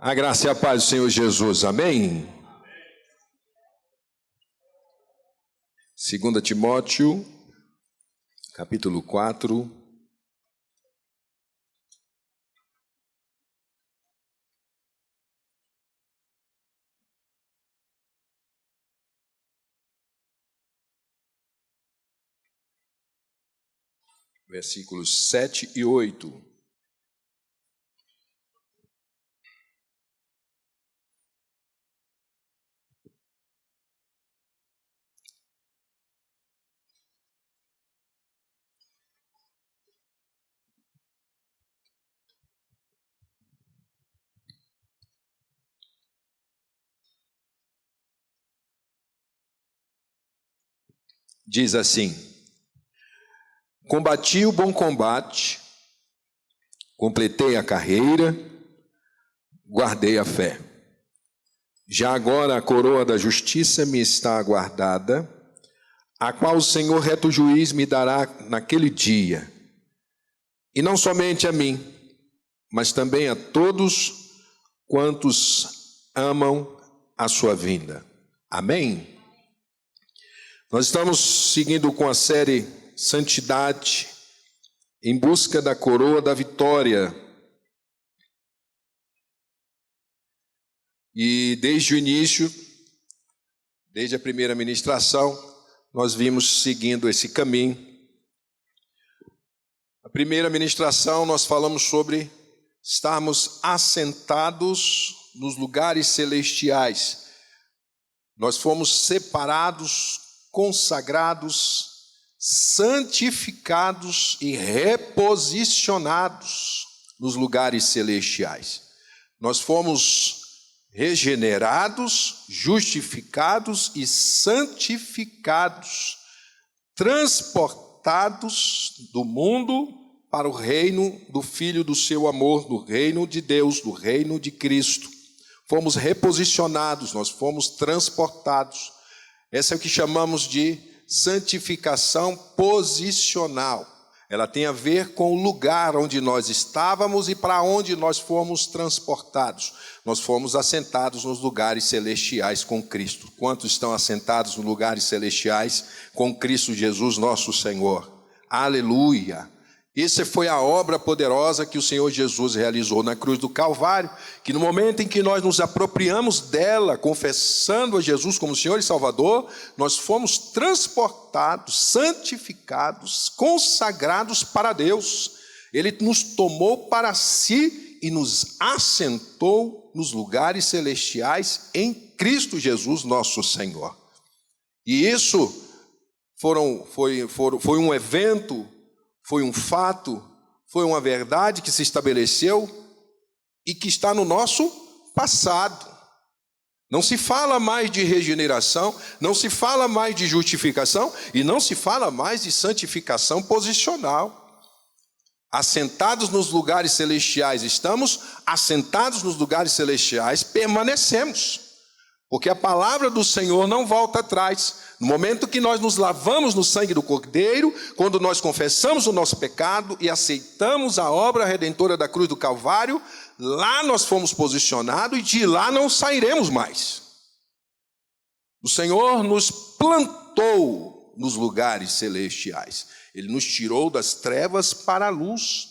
A graça e a paz do Senhor Jesus, amém? 2 Timóteo, capítulo 4. Versículos 7 e 8. Diz assim: combati o bom combate, completei a carreira, guardei a fé. Já agora a coroa da justiça me está aguardada, a qual o Senhor reto juiz me dará naquele dia, e não somente a mim, mas também a todos quantos amam a sua vinda. Amém? Nós estamos seguindo com a série Santidade, em busca da coroa da vitória. E desde o início, desde a primeira ministração, nós vimos seguindo esse caminho. A primeira ministração nós falamos sobre estarmos assentados nos lugares celestiais. Nós fomos separados, consagrados, santificados e reposicionados nos lugares celestiais. Nós fomos regenerados, justificados e santificados, transportados do mundo para o reino do Filho do seu amor, do reino de Deus, do reino de Cristo. Fomos reposicionados, nós fomos transportados. Essa é o que chamamos de santificação posicional. Ela tem a ver com o lugar onde nós estávamos e para onde nós fomos transportados. Nós fomos assentados nos lugares celestiais com Cristo. Quantos estão assentados nos lugares celestiais com Cristo Jesus, nosso Senhor? Aleluia! Essa foi a obra poderosa que o Senhor Jesus realizou na cruz do Calvário, que no momento em que nós nos apropriamos dela, confessando a Jesus como Senhor e Salvador, nós fomos transportados, santificados, consagrados para Deus. Ele nos tomou para si e nos assentou nos lugares celestiais em Cristo Jesus, nosso Senhor. E isso foi um evento, foi um fato, foi uma verdade que se estabeleceu e que está no nosso passado. Não se fala mais de regeneração, não se fala mais de justificação e não se fala mais de santificação posicional. Assentados nos lugares celestiais estamos, assentados nos lugares celestiais permanecemos. Porque a palavra do Senhor não volta atrás. No momento que nós nos lavamos no sangue do Cordeiro, quando nós confessamos o nosso pecado e aceitamos a obra redentora da cruz do Calvário, lá nós fomos posicionados e de lá não sairemos mais. O Senhor nos plantou nos lugares celestiais. Ele nos tirou das trevas para a luz.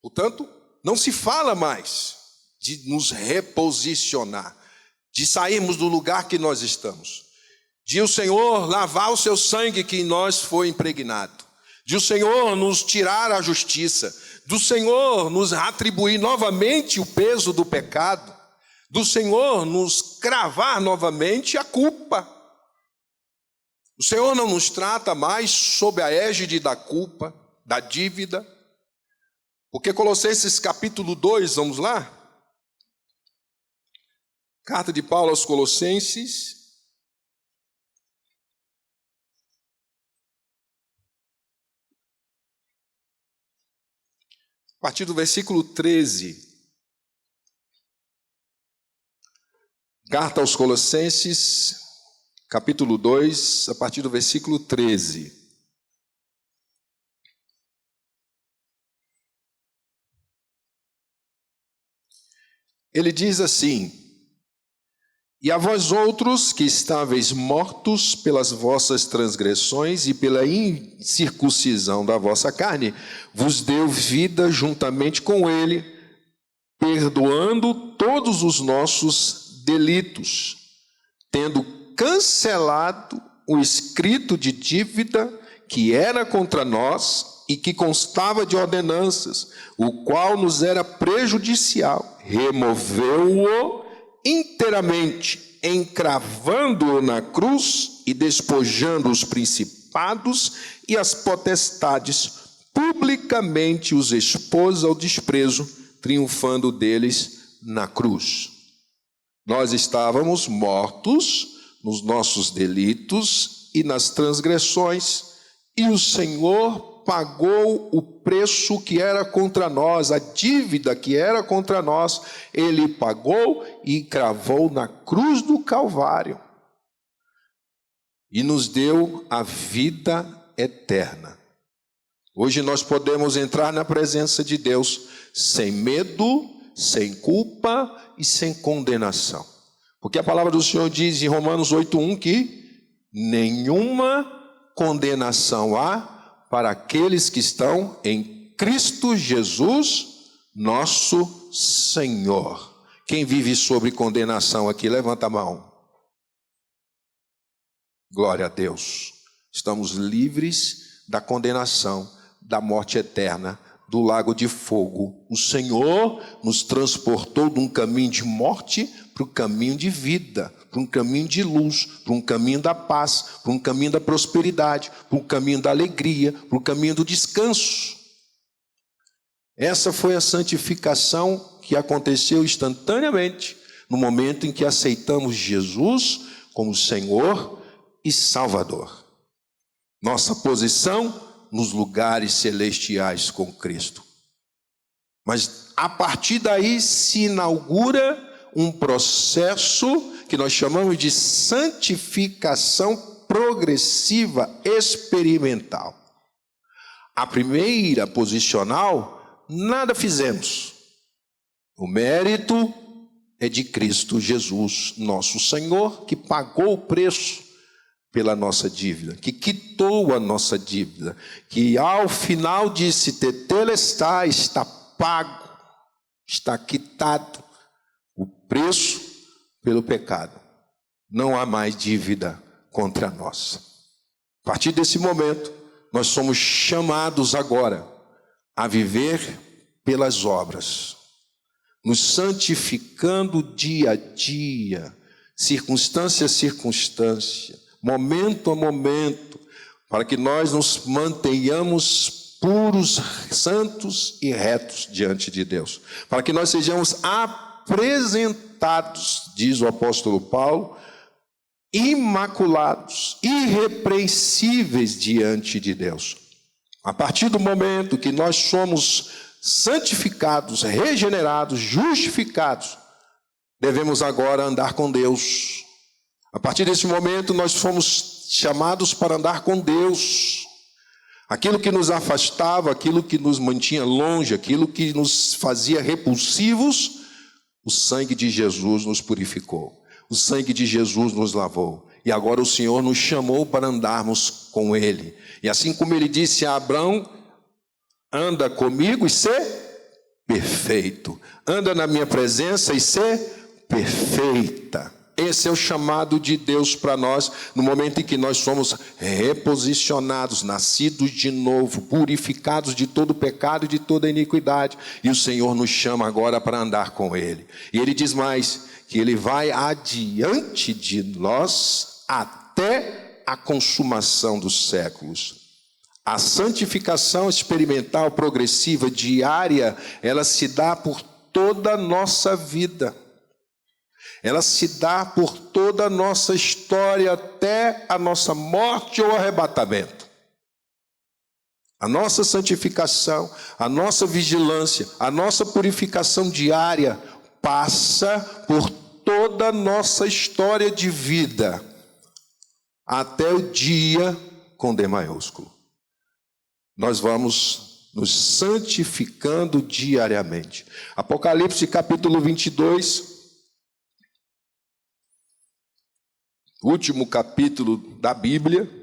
Portanto, não se fala mais de nos reposicionar, de sairmos do lugar que nós estamos, de o Senhor lavar o seu sangue que em nós foi impregnado, de o Senhor nos tirar a justiça, do Senhor nos atribuir novamente o peso do pecado, do Senhor nos cravar novamente a culpa. O Senhor não nos trata mais sob a égide da culpa, da dívida, porque Colossenses capítulo 2, vamos lá? Carta de Paulo aos Colossenses, a partir do versículo 13. Carta aos Colossenses, capítulo 2, a partir do versículo 13. ele diz assim: e a vós outros que estáveis mortos pelas vossas transgressões e pela incircuncisão da vossa carne, vos deu vida juntamente com ele, perdoando todos os nossos delitos, tendo cancelado o escrito de dívida que era contra nós e que constava de ordenanças, o qual nos era prejudicial, removeu-o inteiramente, encravando-o na cruz e despojando os principados e as potestades, publicamente os expôs ao desprezo, triunfando deles na cruz. Nós estávamos mortos nos nossos delitos e nas transgressões, e o Senhor pagou o preço que era contra nós, a dívida que era contra nós, ele pagou e cravou na cruz do Calvário. E nos deu a vida eterna. Hoje nós podemos entrar na presença de Deus sem medo, sem culpa e sem condenação. Porque a palavra do Senhor diz em Romanos 8:1 que nenhuma condenação há para aqueles que estão em Cristo Jesus, nosso Senhor. Quem vive sobre condenação aqui, levanta a mão. Glória a Deus. Estamos livres da condenação, da morte eterna, do lago de fogo. O Senhor nos transportou de um caminho de morte para o caminho de vida, para um caminho de luz, para um caminho da paz, para um caminho da prosperidade, para um caminho da alegria, para o caminho do descanso. Essa foi a santificação que aconteceu instantaneamente no momento em que aceitamos Jesus como Senhor e Salvador. Nossa posição nos lugares celestiais com Cristo. Mas a partir daí se inaugura um processo que nós chamamos de santificação progressiva experimental. A primeira, posicional, nada fizemos. O mérito é de Cristo Jesus, nosso Senhor, que pagou o preço pela nossa dívida, que quitou a nossa dívida, que ao final disse: tetelestai, está pago, está quitado o preço pelo pecado. Não há mais dívida contra nós. A partir desse momento, nós somos chamados agora a viver pelas obras, nos santificando dia a dia, circunstância a circunstância, momento a momento, para que nós nos mantenhamos puros, santos e retos diante de Deus, para que nós sejamos apresentados, diz o apóstolo Paulo, imaculados, irrepreensíveis diante de Deus. A partir do momento que nós somos santificados, regenerados, justificados, devemos agora andar com Deus. A partir desse momento nós fomos chamados para andar com Deus. Aquilo que nos afastava, aquilo que nos mantinha longe, aquilo que nos fazia repulsivos, o sangue de Jesus nos purificou. O sangue de Jesus nos lavou. E agora o Senhor nos chamou para andarmos com Ele. E assim como Ele disse a Abraão: anda comigo e ser perfeito. Anda na minha presença e ser perfeita. Esse é o chamado de Deus para nós, no momento em que nós somos reposicionados, nascidos de novo, purificados de todo pecado e de toda iniquidade. E o Senhor nos chama agora para andar com Ele. E Ele diz mais, que Ele vai adiante de nós até a consumação dos séculos. A santificação experimental, progressiva, diária, ela se dá por toda a nossa vida. Ela se dá por toda a nossa história, até a nossa morte ou arrebatamento. A nossa santificação, a nossa vigilância, a nossa purificação diária passa por toda a nossa história de vida, até o dia com D maiúsculo. Nós vamos nos santificando diariamente. Apocalipse capítulo 22, último capítulo da Bíblia.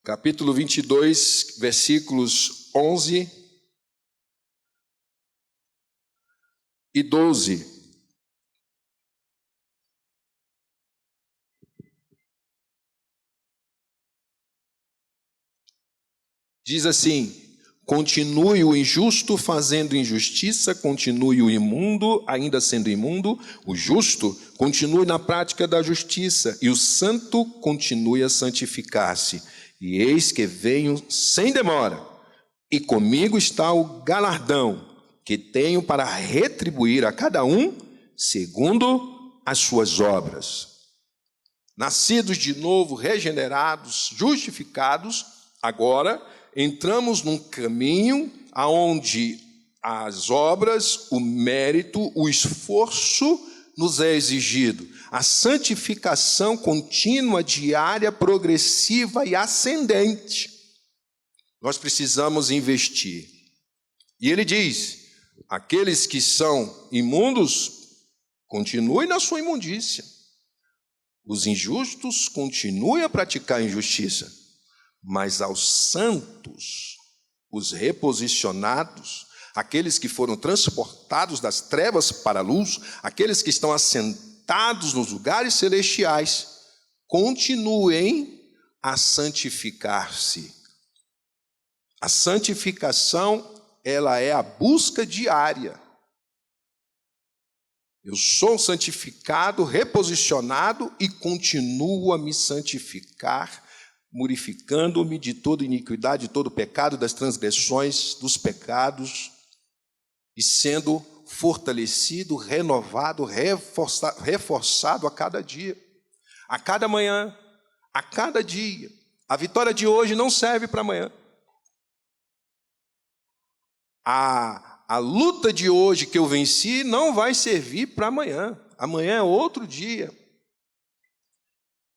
Capítulo 22, versículos 11 e 12. Diz assim: continue o injusto fazendo injustiça, continue o imundo ainda sendo imundo, o justo continue na prática da justiça, e o santo continue a santificar-se. E eis que venho sem demora, e comigo está o galardão que tenho para retribuir a cada um segundo as suas obras. Nascidos de novo, regenerados, justificados, agora entramos num caminho aonde as obras, o mérito, o esforço nos é exigido. A santificação contínua, diária, progressiva e ascendente. Nós precisamos investir. E ele diz: aqueles que são imundos, continuem na sua imundícia. Os injustos continuem a praticar injustiça. Mas aos santos, os reposicionados, aqueles que foram transportados das trevas para a luz, aqueles que estão assentados nos lugares celestiais, continuem a santificar-se. A santificação, ela é a busca diária. Eu sou santificado, reposicionado e continuo a me santificar, purificando-me de toda iniquidade, de todo pecado, das transgressões, dos pecados, e sendo fortalecido, renovado, reforçado a cada dia, a cada manhã, a cada dia. A vitória de hoje não serve para amanhã. A luta de hoje que eu venci não vai servir para amanhã. Amanhã é outro dia.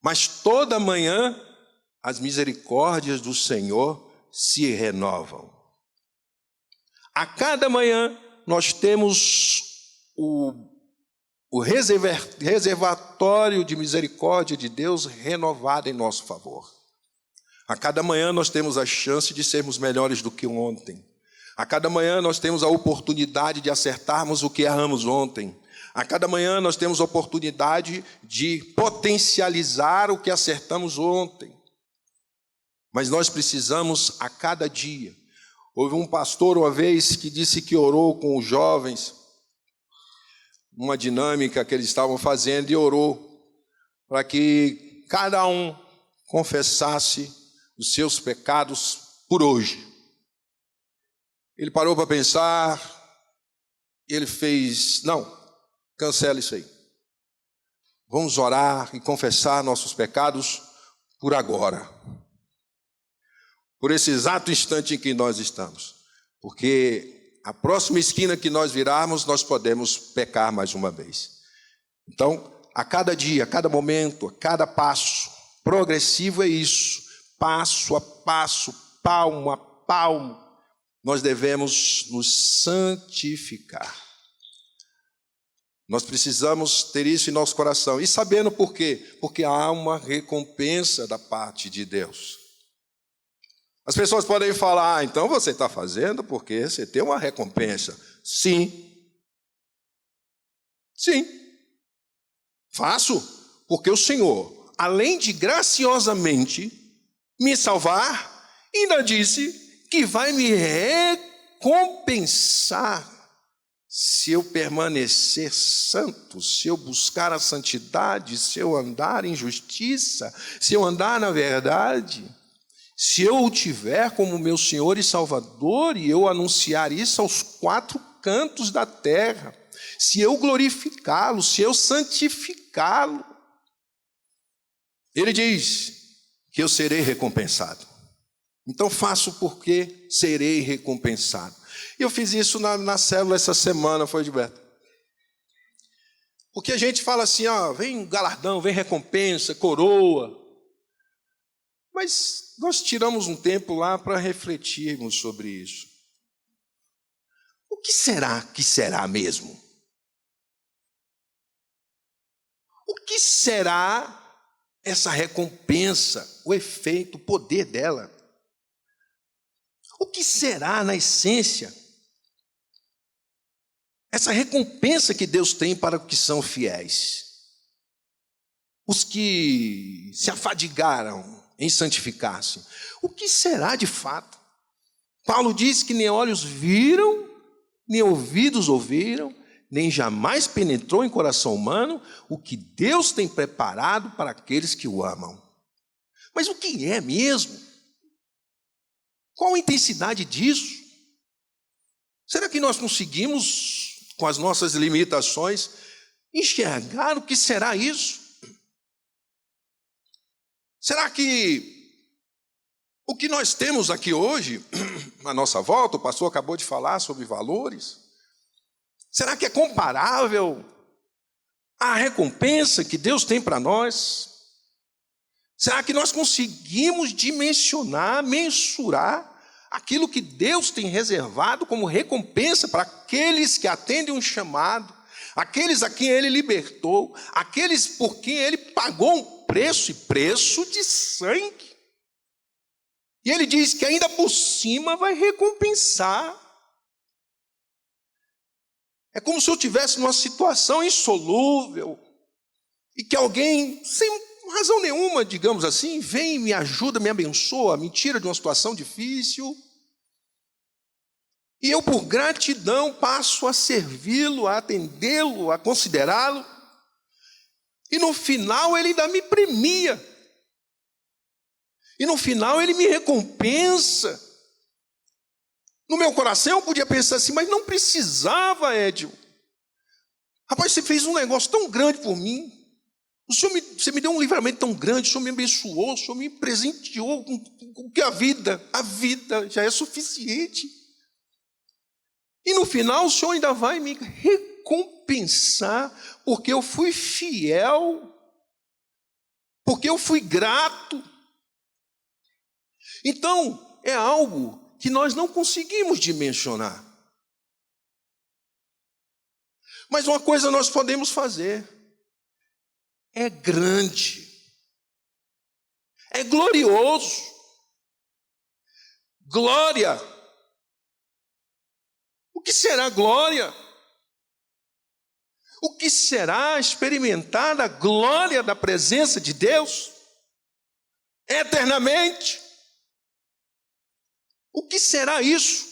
Mas toda manhã as misericórdias do Senhor se renovam. A cada manhã nós temos o reservatório de misericórdia de Deus renovado em nosso favor. A cada manhã nós temos a chance de sermos melhores do que ontem. A cada manhã nós temos a oportunidade de acertarmos o que erramos ontem. A cada manhã nós temos a oportunidade de potencializar o que acertamos ontem. Mas nós precisamos a cada dia. Houve um pastor uma vez que disse que orou com os jovens, uma dinâmica que eles estavam fazendo, e orou para que cada um confessasse os seus pecados por hoje. Ele parou para pensar, ele fez: não, cancela isso aí. Vamos orar e confessar nossos pecados por agora. Por esse exato instante em que nós estamos. Porque a próxima esquina que nós virarmos, nós podemos pecar mais uma vez. Então, a cada dia, a cada momento, a cada passo, progressivo é isso. Passo a passo, palmo a palmo, nós devemos nos santificar. Nós precisamos ter isso em nosso coração. E sabendo por quê? Porque há uma recompensa da parte de Deus. As pessoas podem falar: então você está fazendo porque você tem uma recompensa. Sim. Sim. Faço porque o Senhor, além de graciosamente me salvar, ainda disse que vai me recompensar se eu permanecer santo, se eu buscar a santidade, se eu andar em justiça, se eu andar na verdade. Se eu o tiver como meu Senhor e Salvador, e eu anunciar isso aos quatro cantos da terra, se eu glorificá-lo, se eu santificá-lo, ele diz que eu serei recompensado. Então faço porque serei recompensado. Eu fiz isso na célula essa semana, foi, Gilberto? Porque a gente fala assim, ó, vem galardão, vem recompensa, coroa. Mas nós tiramos um tempo lá para refletirmos sobre isso. O que será mesmo? O que será essa recompensa, o efeito, o poder dela? O que será, na essência, essa recompensa que Deus tem para os que são fiéis? Os que se afadigaram em santificar-se. O que será de fato? Paulo diz que nem olhos viram, nem ouvidos ouviram, nem jamais penetrou em coração humano o que Deus tem preparado para aqueles que o amam. Mas o que é mesmo? Qual a intensidade disso? Será que nós conseguimos, com as nossas limitações, enxergar o que será isso? Será que o que nós temos aqui hoje, à nossa volta, o pastor acabou de falar sobre valores, será que é comparável à recompensa que Deus tem para nós? Será que nós conseguimos dimensionar, mensurar aquilo que Deus tem reservado como recompensa para aqueles que atendem um chamado, aqueles a quem Ele libertou, aqueles por quem Ele pagou um preço, e preço de sangue? E Ele diz que ainda por cima vai recompensar. É como se eu estivesse numa situação insolúvel e que alguém, sem razão nenhuma, digamos assim, vem, me ajuda, me abençoa, me tira de uma situação difícil. E eu, por gratidão, passo a servi-lo, a atendê-lo, a considerá-lo. E no final ele ainda me premia. E no final ele me recompensa. No meu coração eu podia pensar assim, mas não precisava, Édio. Rapaz, você fez um negócio tão grande por mim. Você me deu um livramento tão grande, o Senhor me abençoou, o Senhor me presenteou com que a vida já é suficiente. E no final o Senhor ainda vai me recompensar, porque eu fui fiel, porque eu fui grato. Então, é algo que nós não conseguimos dimensionar. Mas uma coisa nós podemos fazer: é grande, é glorioso. Glória. O que será glória? O que será experimentar a glória da presença de Deus eternamente? O que será isso?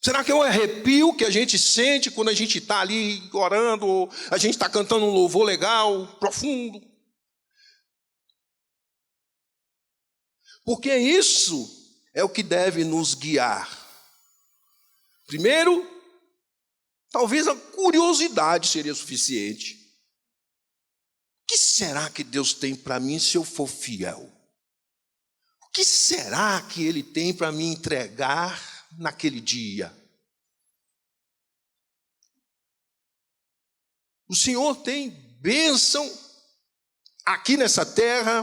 Será que é o arrepio que a gente sente quando a gente está ali orando, ou a gente está cantando um louvor legal, profundo? Porque isso é o que deve nos guiar. Primeiro, talvez a curiosidade seria suficiente. O que será que Deus tem para mim se eu for fiel? O que será que Ele tem para me entregar naquele dia? O Senhor tem bênção aqui nessa terra.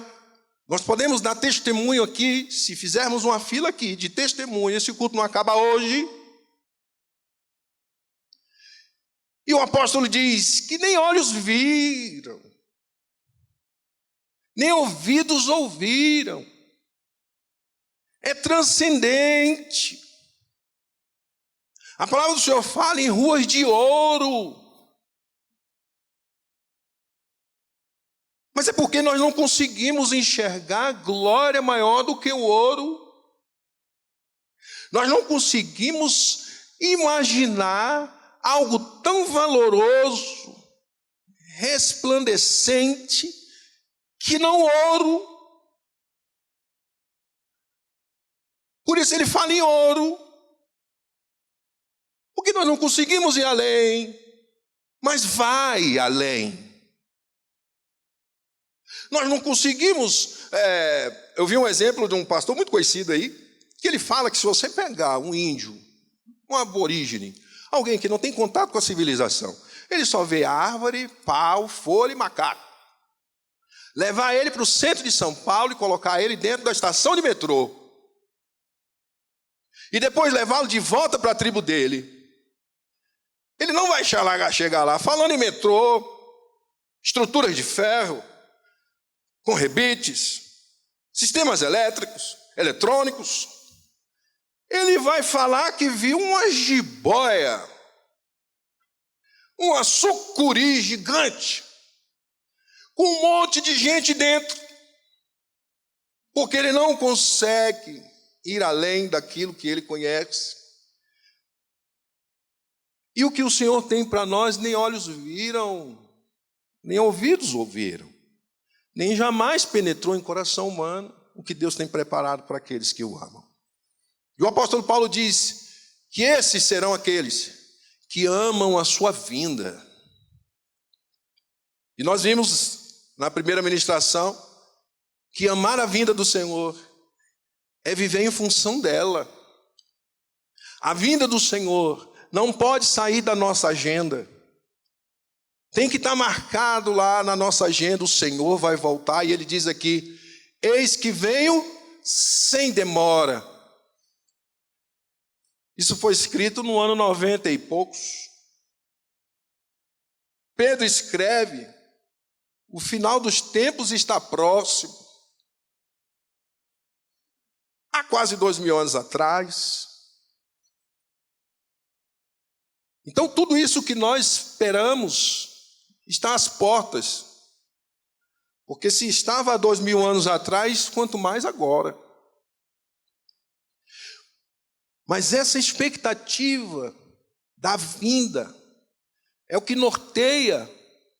Nós podemos dar testemunho aqui, se fizermos uma fila aqui de testemunho, esse culto não acaba hoje. E o apóstolo diz que nem olhos viram, nem ouvidos ouviram. É transcendente. A palavra do Senhor fala em ruas de ouro. Mas é porque nós não conseguimos enxergar glória maior do que o ouro. Nós não conseguimos imaginar algo tão valoroso, resplandecente, que não ouro. Por isso ele fala em ouro. Porque nós não conseguimos ir além, mas vai além. Nós não conseguimos... eu vi um exemplo de um pastor muito conhecido aí, que ele fala que se você pegar um índio, um aborígene, Alguém que não tem contato com a civilização. Ele só vê árvore, pau, folha e macaco. Levar ele para o centro de São Paulo e colocar ele dentro da estação de metrô. E depois levá-lo de volta para a tribo dele. Ele não vai chegar lá falando em metrô, estruturas de ferro, com rebites, sistemas elétricos, eletrônicos. Ele vai falar que viu uma jiboia, uma sucuri gigante, com um monte de gente dentro, porque ele não consegue ir além daquilo que ele conhece. E o que o Senhor tem para nós, nem olhos viram, nem ouvidos ouviram, nem jamais penetrou em coração humano o que Deus tem preparado para aqueles que o amam. E o apóstolo Paulo diz que esses serão aqueles que amam a sua vinda. E nós vimos na primeira ministração que amar a vinda do Senhor é viver em função dela. A vinda do Senhor não pode sair da nossa agenda. Tem que estar marcado lá na nossa agenda, o Senhor vai voltar, e ele diz aqui: eis que venho sem demora. Isso foi escrito no ano 90 e poucos. Pedro escreve: o final dos tempos está próximo. Há quase 2000 anos atrás. Então, tudo isso que nós esperamos está às portas. Porque se estava há 2000 anos atrás, quanto mais agora. Mas essa expectativa da vinda é o que norteia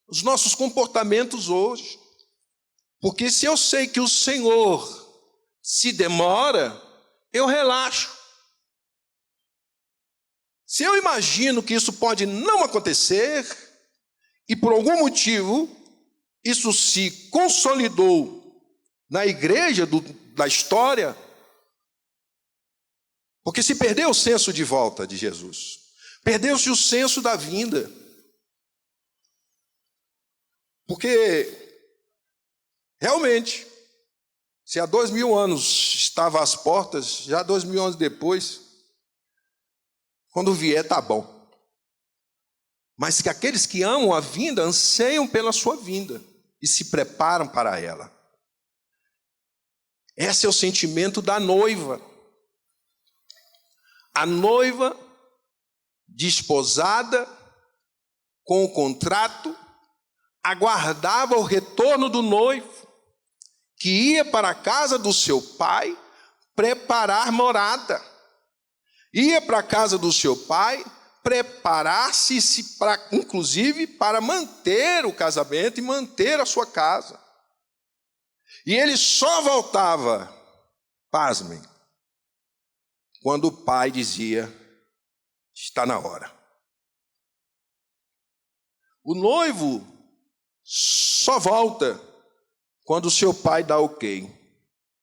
os nossos comportamentos hoje. Porque se eu sei que o Senhor se demora, eu relaxo. Se eu imagino que isso pode não acontecer, e por algum motivo isso se consolidou na igreja da história, porque se perdeu o senso de volta de Jesus, perdeu-se o senso da vinda. Porque, realmente, se há 2000 anos estava às portas, já 2000 anos depois, quando vier, está bom. Mas que aqueles que amam a vinda anseiam pela sua vinda e se preparam para ela. Esse é o sentimento da noiva. A noiva desposada, com o contrato, aguardava o retorno do noivo, que ia para a casa do seu pai preparar morada. Ia para a casa do seu pai preparar-se, inclusive, para manter o casamento e manter a sua casa. E ele só voltava, pasmem, quando o pai dizia: está na hora. O noivo só volta quando o seu pai dá ok.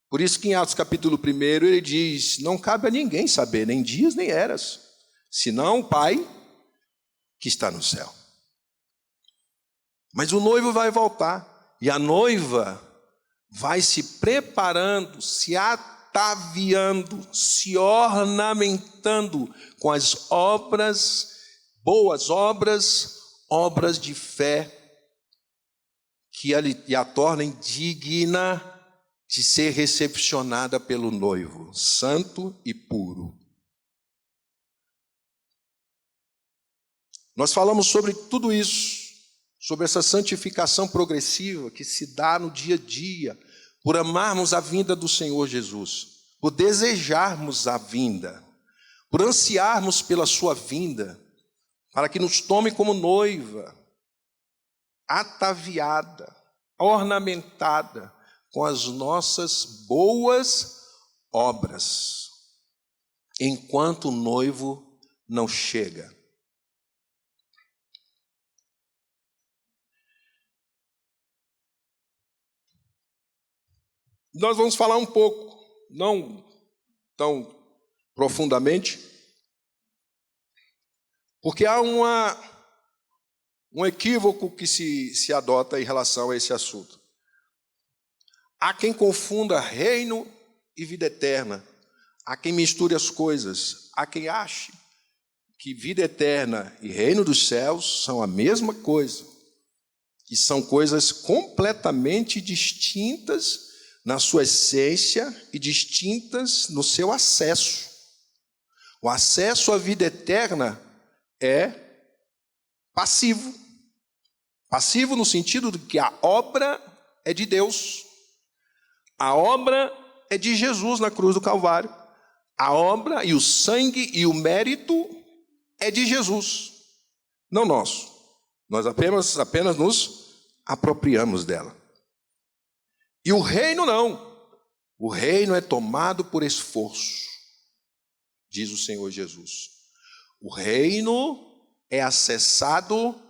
Por isso que em Atos capítulo 1 ele diz: não cabe a ninguém saber, nem dias nem eras, senão o Pai que está no céu. Mas o noivo vai voltar, e a noiva vai se preparando, se ataviando, se ornamentando com as obras, boas obras, obras de fé, que a tornem digna de ser recepcionada pelo noivo, santo e puro. Nós falamos sobre tudo isso, sobre essa santificação progressiva que se dá no dia a dia, por amarmos a vinda do Senhor Jesus, por desejarmos a vinda, por ansiarmos pela sua vinda, para que nos tome como noiva, ataviada, ornamentada, com as nossas boas obras, enquanto o noivo não chega. Nós vamos falar um pouco, não tão profundamente, Porque há um equívoco que se adota em relação a esse assunto. Há quem confunda reino e vida eterna. Há quem misture as coisas. Há quem ache que vida eterna e reino dos céus são a mesma coisa. E são coisas completamente distintas na sua essência e distintas no seu acesso. O acesso à vida eterna é passivo. Passivo no sentido de que a obra é de Deus. A obra é de Jesus na cruz do Calvário. A obra e o sangue e o mérito é de Jesus, não nosso. Nós apenas nos apropriamos dela. E o reino não. O reino é tomado por esforço, diz o Senhor Jesus. O reino é acessado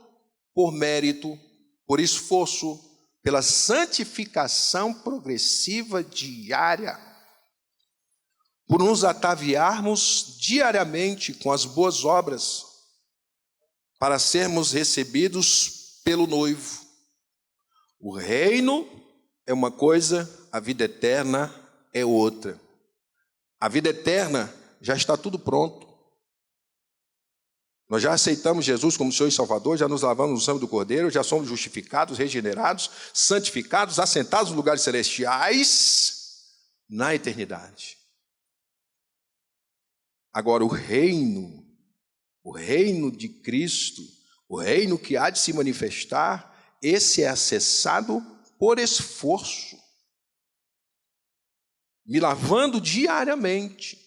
por mérito, por esforço, pela santificação progressiva diária, por nos ataviarmos diariamente com as boas obras, para sermos recebidos pelo noivo. O reino é uma coisa, a vida eterna é outra. A vida eterna já está tudo pronto. Nós já aceitamos Jesus como Senhor e Salvador, já nos lavamos no sangue do Cordeiro, já somos justificados, regenerados, santificados, assentados nos lugares celestiais na eternidade. Agora o reino de Cristo, o reino que há de se manifestar, esse é acessado por esforço, me lavando diariamente,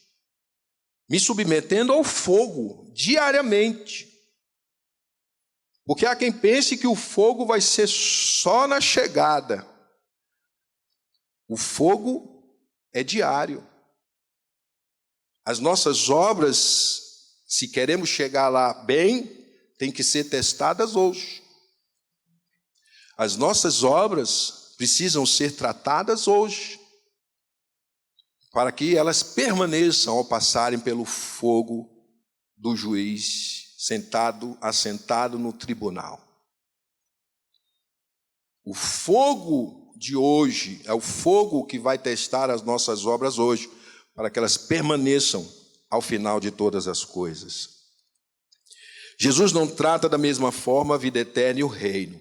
me submetendo ao fogo diariamente. Porque há quem pense que o fogo vai ser só na chegada. O fogo é diário. As nossas obras, se queremos chegar lá bem, têm que ser testadas hoje. As nossas obras precisam ser tratadas hoje, para que elas permaneçam ao passarem pelo fogo do juiz assentado no tribunal. O fogo de hoje é o fogo que vai testar as nossas obras hoje, para que elas permaneçam ao final de todas as coisas. Jesus não trata da mesma forma a vida eterna e o reino.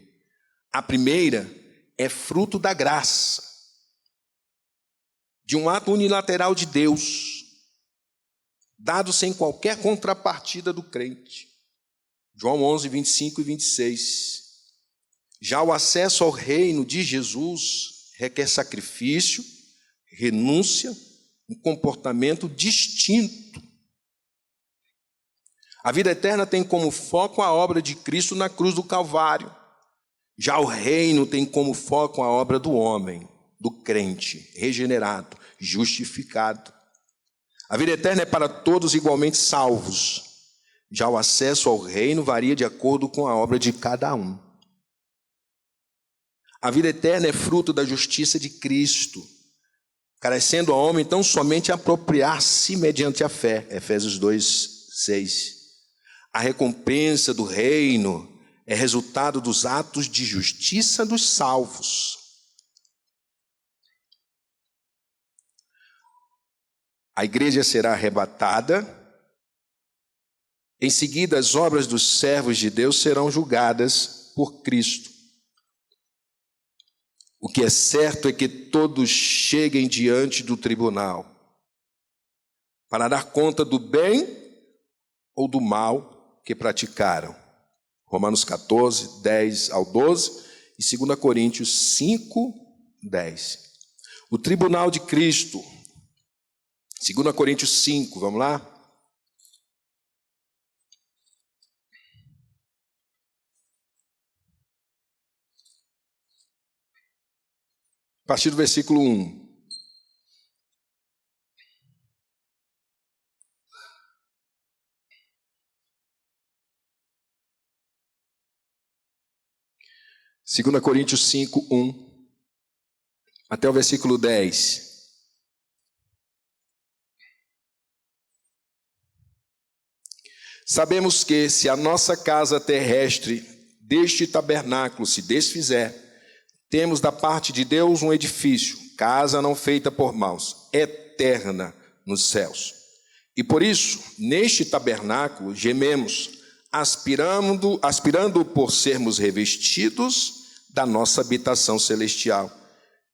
A primeira é fruto da graça, de um ato unilateral de Deus, dado sem qualquer contrapartida do crente. João 11, 25 e 26. Já o acesso ao reino de Jesus requer sacrifício, renúncia, um comportamento distinto. A vida eterna tem como foco a obra de Cristo na cruz do Calvário. Já o reino tem como foco a obra do homem, do crente, regenerado, justificado. A vida eterna é para todos igualmente salvos. Já o acesso ao reino varia de acordo com a obra de cada um. A vida eterna é fruto da justiça de Cristo, carecendo ao homem tão somente apropriar-se mediante a fé. Efésios 2, 6. A recompensa do reino é resultado dos atos de justiça dos salvos. A igreja será arrebatada, em seguida as obras dos servos de Deus serão julgadas por Cristo. O que é certo é que todos cheguem diante do tribunal para dar conta do bem ou do mal que praticaram. Romanos 14, 10 ao 12 e 2 Coríntios 5, 10. O tribunal de Cristo, 2 Coríntios 5, vamos lá? A partir do versículo 1. Segunda Coríntios 5, 1 até o versículo 10. Sabemos que se a nossa casa terrestre deste tabernáculo se desfizer, temos da parte de Deus um edifício, casa não feita por mãos, eterna nos céus. E por isso, neste tabernáculo, gememos, aspirando por sermos revestidos da nossa habitação celestial.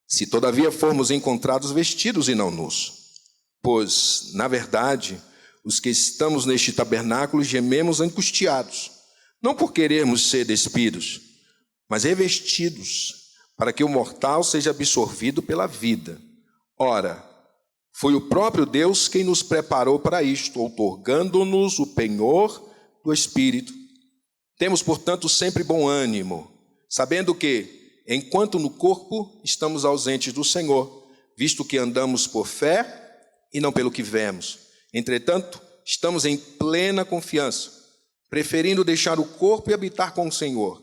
Se todavia formos encontrados vestidos e não nus. Pois, na verdade, os que estamos neste tabernáculo gememos angustiados, não por querermos ser despidos, mas revestidos, para que o mortal seja absorvido pela vida. Ora, foi o próprio Deus quem nos preparou para isto, outorgando-nos o penhor do Espírito. Temos, portanto, sempre bom ânimo, sabendo que, enquanto no corpo estamos ausentes do Senhor, visto que andamos por fé e não pelo que vemos. Entretanto, estamos em plena confiança, preferindo deixar o corpo e habitar com o Senhor.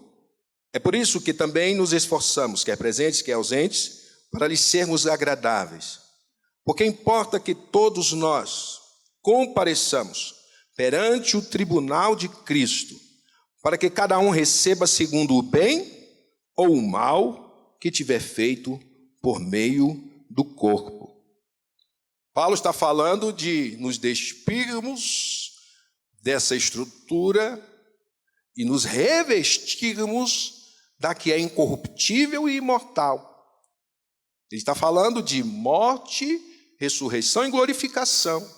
É por isso que também nos esforçamos, quer presentes, quer ausentes, para lhes sermos agradáveis. Porque importa que todos nós compareçamos perante o tribunal de Cristo, para que cada um receba segundo o bem ou o mal que tiver feito por meio do corpo. Paulo está falando de nos despirmos dessa estrutura e nos revestirmos da que é incorruptível e imortal. Ele está falando de morte, ressurreição e glorificação.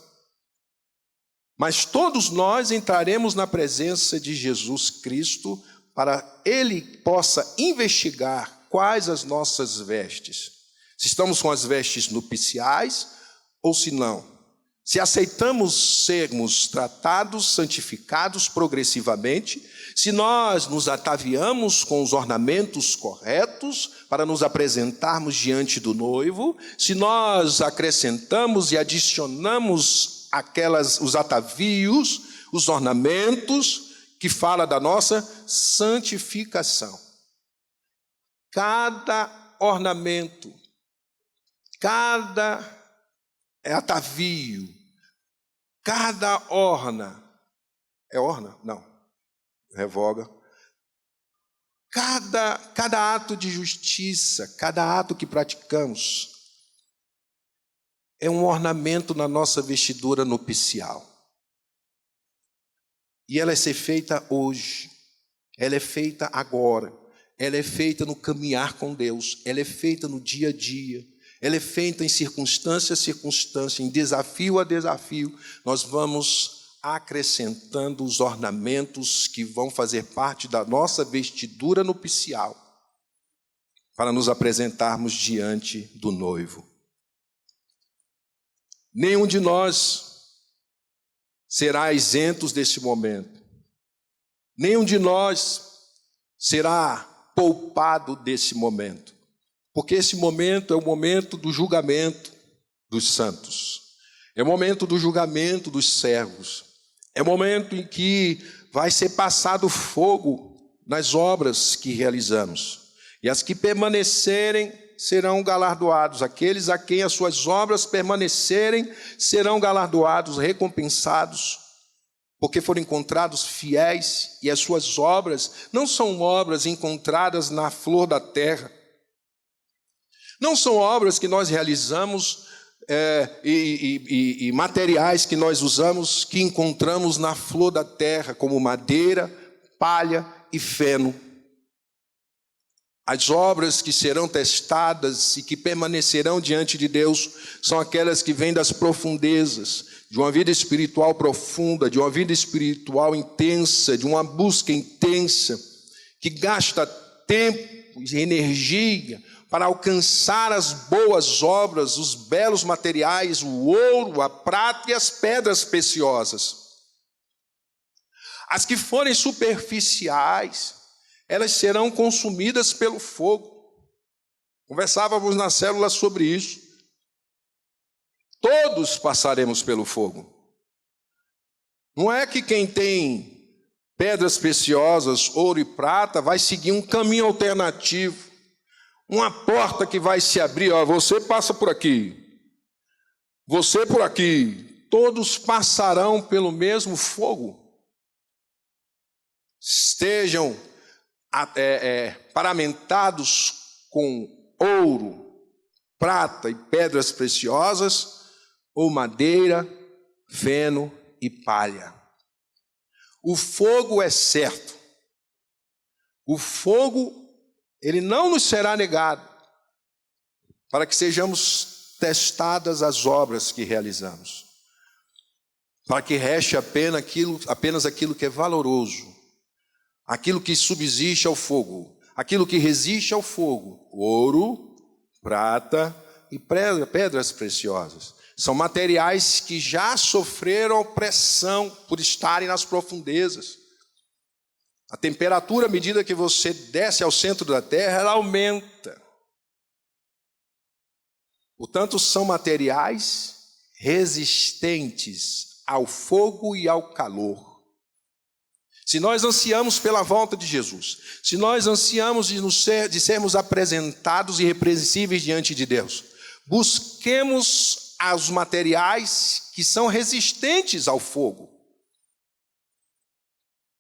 Mas todos nós entraremos na presença de Jesus Cristo para Ele possa investigar quais as nossas vestes. Se estamos com as vestes nupciais ou se não. Se aceitamos sermos tratados, santificados progressivamente, se nós nos ataviamos com os ornamentos corretos para nos apresentarmos diante do noivo, se nós acrescentamos e adicionamos os atavios, os ornamentos que fala da nossa santificação. Cada ornamento, cada atavio, cada orna, é orna? Não, revoga. Cada ato de justiça, cada ato que praticamos, é um ornamento na nossa vestidura nupcial. E ela é ser feita hoje, ela é feita agora, ela é feita no caminhar com Deus, ela é feita no dia a dia. Ela é feita em circunstância a circunstância, em desafio a desafio. Nós vamos acrescentando os ornamentos que vão fazer parte da nossa vestidura nupcial, para nos apresentarmos diante do noivo. Nenhum de nós será isento desse momento. Nenhum de nós será poupado desse momento. Porque esse momento é o momento do julgamento dos santos. É o momento do julgamento dos servos. É o momento em que vai ser passado fogo nas obras que realizamos. E as que permanecerem serão galardoados. Aqueles a quem as suas obras permanecerem serão galardoados, recompensados, porque foram encontrados fiéis. E as suas obras não são obras encontradas na flor da terra. Não são obras que nós realizamos e materiais que nós usamos, que encontramos na flor da terra, como madeira, palha e feno. As obras que serão testadas e que permanecerão diante de Deus são aquelas que vêm das profundezas, de uma vida espiritual profunda, de uma vida espiritual intensa, de uma busca intensa, que gasta tempo e energia para alcançar as boas obras, os belos materiais, o ouro, a prata e as pedras preciosas. As que forem superficiais, elas serão consumidas pelo fogo. Conversávamos na célula sobre isso. Todos passaremos pelo fogo. Não é que quem tem pedras preciosas, ouro e prata, vai seguir um caminho alternativo. Uma porta que vai se abrir, ó, você passa por aqui, você por aqui, todos passarão pelo mesmo fogo, estejam paramentados com ouro, prata e pedras preciosas, ou madeira, feno e palha. O fogo é certo. O fogo, ele não nos será negado, para que sejamos testadas as obras que realizamos, para que reste apenas aquilo que é valoroso, aquilo que subsiste ao fogo, aquilo que resiste ao fogo: ouro, prata e pedras preciosas. São materiais que já sofreram pressão por estarem nas profundezas. A temperatura, à medida que você desce ao centro da terra, ela aumenta. Portanto, são materiais resistentes ao fogo e ao calor. Se nós ansiamos pela volta de Jesus, se nós ansiamos de sermos apresentados irrepreensíveis diante de Deus, busquemos os materiais que são resistentes ao fogo.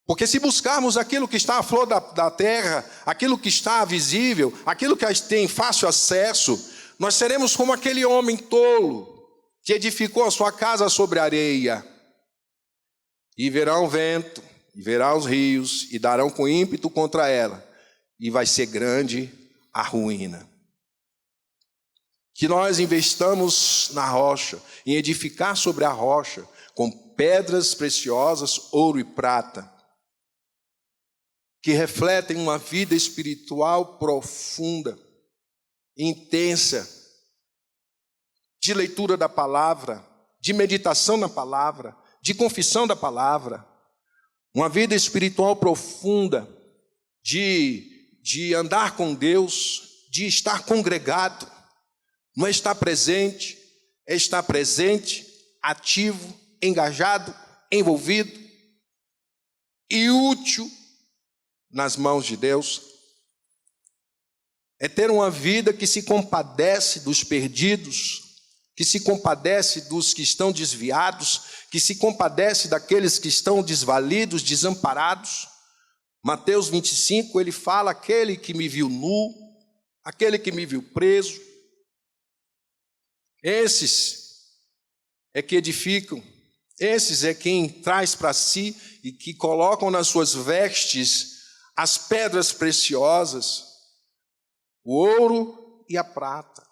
Porque se buscarmos aquilo que está à flor da terra, aquilo que está visível, aquilo que tem fácil acesso, nós seremos como aquele homem tolo que edificou a sua casa sobre a areia. E verá o vento, e verá os rios, e darão com ímpeto contra ela, e vai ser grande a ruína. Que nós investamos na rocha, em edificar sobre a rocha, com pedras preciosas, ouro e prata, que refletem uma vida espiritual profunda, intensa, de leitura da palavra, de meditação na palavra, de confissão da palavra, uma vida espiritual profunda, de andar com Deus, de estar congregado. Não é estar presente, é estar presente, ativo, engajado, envolvido e útil nas mãos de Deus. É ter uma vida que se compadece dos perdidos, que se compadece dos que estão desviados, que se compadece daqueles que estão desvalidos, desamparados. Mateus 25, ele fala: aquele que me viu nu, aquele que me viu preso. Esses é que edificam, esses é quem traz para si e que colocam nas suas vestes as pedras preciosas, o ouro e a prata,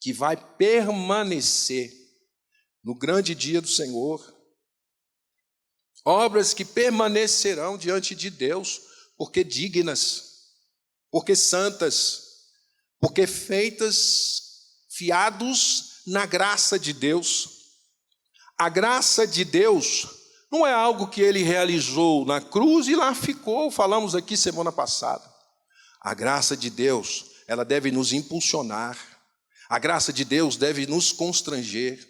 que vai permanecer no grande dia do Senhor. Obras que permanecerão diante de Deus, porque dignas, porque santas, porque feitas fiados na graça de Deus. A graça de Deus não é algo que ele realizou na cruz e lá ficou, falamos aqui semana passada. A graça de Deus, ela deve nos impulsionar. A graça de Deus deve nos constranger.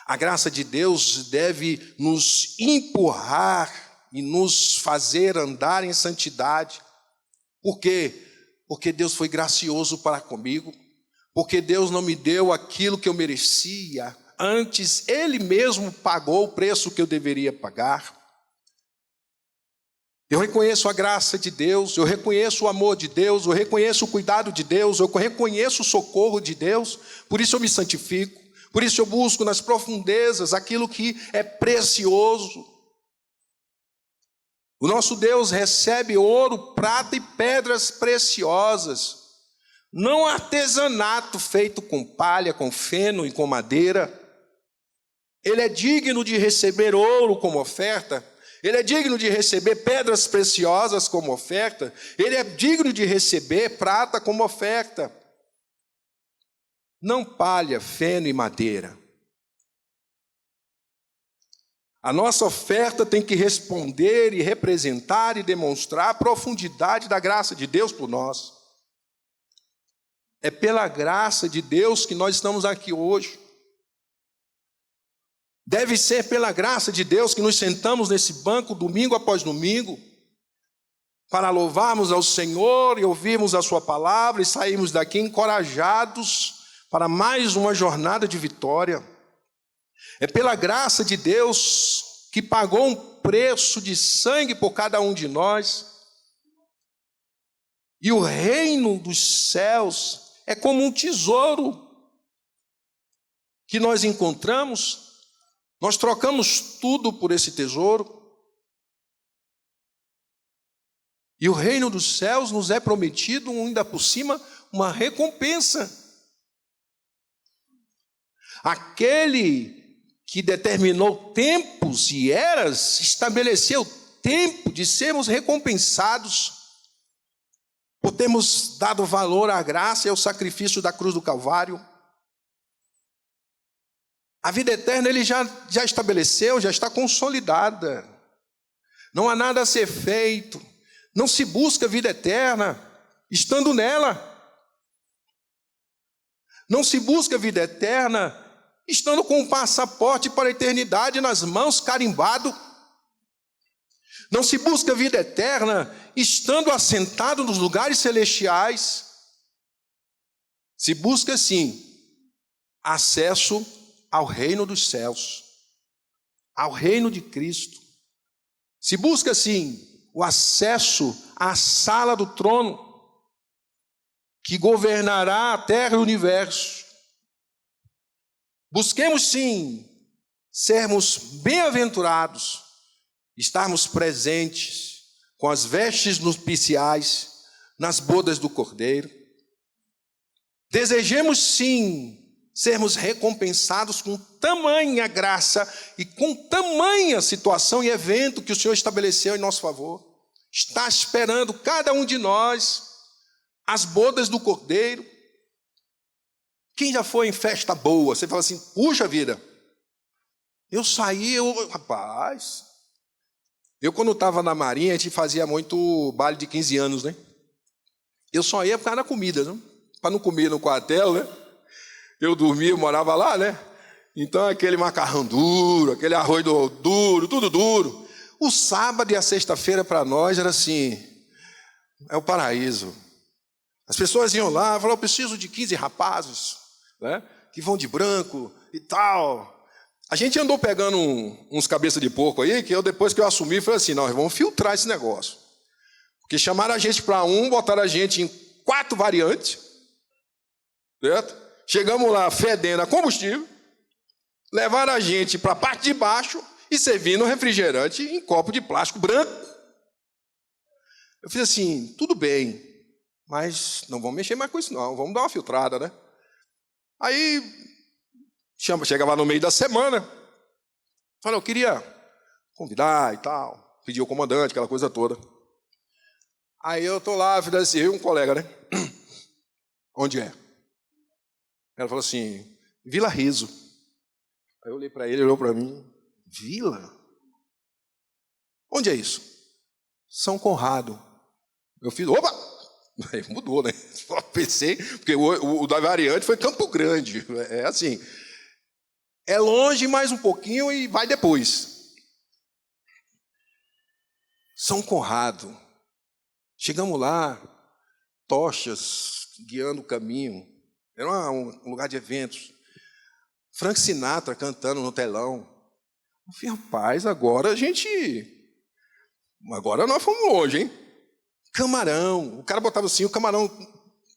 A graça de Deus deve nos empurrar e nos fazer andar em santidade. Por quê? Porque Deus foi gracioso para comigo. Porque Deus não me deu aquilo que eu merecia. Antes, Ele mesmo pagou o preço que eu deveria pagar. Eu reconheço a graça de Deus, eu reconheço o amor de Deus, eu reconheço o cuidado de Deus, eu reconheço o socorro de Deus, por isso eu me santifico, por isso eu busco nas profundezas aquilo que é precioso. O nosso Deus recebe ouro, prata e pedras preciosas, não artesanato feito com palha, com feno e com madeira. Ele é digno de receber ouro como oferta, ele é digno de receber pedras preciosas como oferta, ele é digno de receber prata como oferta. Não palha, feno e madeira. A nossa oferta tem que responder e representar e demonstrar a profundidade da graça de Deus por nós. É pela graça de Deus que nós estamos aqui hoje. Deve ser pela graça de Deus que nos sentamos nesse banco domingo após domingo para louvarmos ao Senhor e ouvirmos a sua palavra e sairmos daqui encorajados para mais uma jornada de vitória. É pela graça de Deus que pagou um preço de sangue por cada um de nós. E o reino dos céus é como um tesouro que nós encontramos, nós trocamos tudo por esse tesouro. E o reino dos céus nos é prometido, ainda por cima, uma recompensa. Aquele que determinou tempos e eras, estabeleceu tempo de sermos recompensados por termos dado valor à graça e ao sacrifício da cruz do Calvário. A vida eterna ele já estabeleceu, já está consolidada. Não há nada a ser feito. Não se busca vida eterna estando nela. Não se busca vida eterna estando com um passaporte para a eternidade nas mãos, carimbado. Não se busca vida eterna estando assentado nos lugares celestiais. Se busca, sim, acesso ao reino dos céus, ao reino de Cristo. Se busca, sim, o acesso à sala do trono, que governará a terra e o universo. Busquemos, sim, sermos bem-aventurados, estarmos presentes com as vestes nupciais nas bodas do Cordeiro. Desejemos, sim, sermos recompensados com tamanha graça e com tamanha situação e evento que o Senhor estabeleceu em nosso favor. Está esperando cada um de nós as bodas do Cordeiro. Quem já foi em festa boa? Você fala assim, puxa vida, rapaz, eu quando estava na Marinha, a gente fazia muito baile de 15 anos, né? Eu só ia por causa da comida, né? Para não comer no quartel, né? Eu dormia, eu morava lá, né? Então aquele macarrão duro, aquele arroz duro, tudo duro. O sábado e a sexta-feira para nós era assim, é o paraíso. As pessoas iam lá, falavam, eu preciso de 15 rapazes, né? Que vão de branco e tal. A gente andou pegando uns cabeças de porco aí, que depois que eu assumi, falei assim, nós vamos filtrar esse negócio. Porque chamaram a gente para botaram a gente em 4 variantes, certo? Chegamos lá fedendo a combustível, levaram a gente para a parte de baixo e servindo refrigerante em copo de plástico branco. Eu fiz assim, tudo bem, mas não vamos mexer mais com isso não, vamos dar uma filtrada, né? Aí, chegava no meio da semana, falei, eu queria convidar e tal, pedir o comandante, aquela coisa toda. Aí eu estou lá, fiz assim, eu e um colega, né? Onde é? Ela falou assim, Vila Riso. Aí eu olhei para ele, ele olhou para mim, Vila? Onde é isso? São Conrado. Eu fiz, opa! Aí mudou, né? Só pensei, porque o da variante foi Campo Grande. É assim, é longe mais um pouquinho e vai depois. São Conrado. Chegamos lá, tochas guiando o caminho. Era um lugar de eventos. Frank Sinatra cantando no telão. Eu falei, rapaz, agora nós fomos longe, hein? Camarão. O cara botava assim, o camarão,